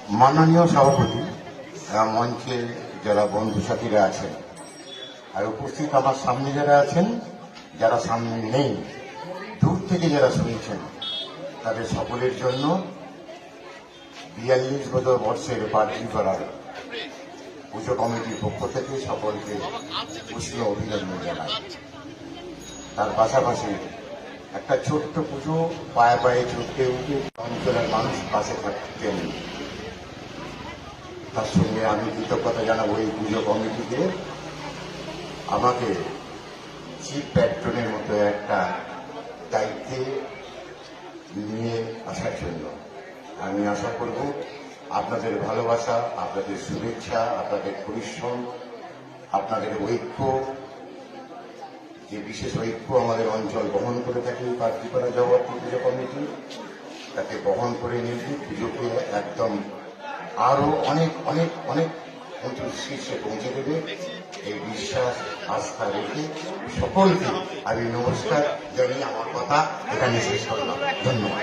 মাননীয় সভাপতি, মঞ্চে যারা বন্ধু সাথীরা আছেন আর উপস্থিত আমার সামনে যারা আছেন, যারা সামনে নেই, দূর থেকে যারা শুনছেন, তাদের সকলের জন্য 42 বর্ষের বার্ষিক করার পুজো কমিটির পক্ষ থেকে সকলকে উষ্ণ অভিনন্দন জানাই। তার পাশাপাশি একটা ছোট্ট পুজো পায়ে পায়ে ছুটতে উঠে অঞ্চলের মানুষ পাশে থাকতেন, তার সঙ্গে আমি কৃতজ্ঞতা জানাবো এই পুজো কমিটিকে আমাকে চিফ প্যাট্রনের মতো একটা দায়িত্বে নিয়ে আসার জন্য। আমি আশা করব আপনাদের ভালোবাসা, আপনাদের শুভেচ্ছা, আপনাদের পরিশ্রম, আপনাদের ঐক্য, যে বিশেষ ঐক্য আমাদের অঞ্চল বহন করে থাকে কার্যকরা জগৎ পুজো কমিটি, তাকে বহন করে নিয়ে পুজোকে একদম আরো অনেক অনেক অনেক শীর্ষে পৌঁছে দেবে, এই বিশ্বাস আস্থা রেখে সকলকে আমি নমস্কার জানিয়ে আমার কথা এখানে শেষ করলাম। ধন্যবাদ।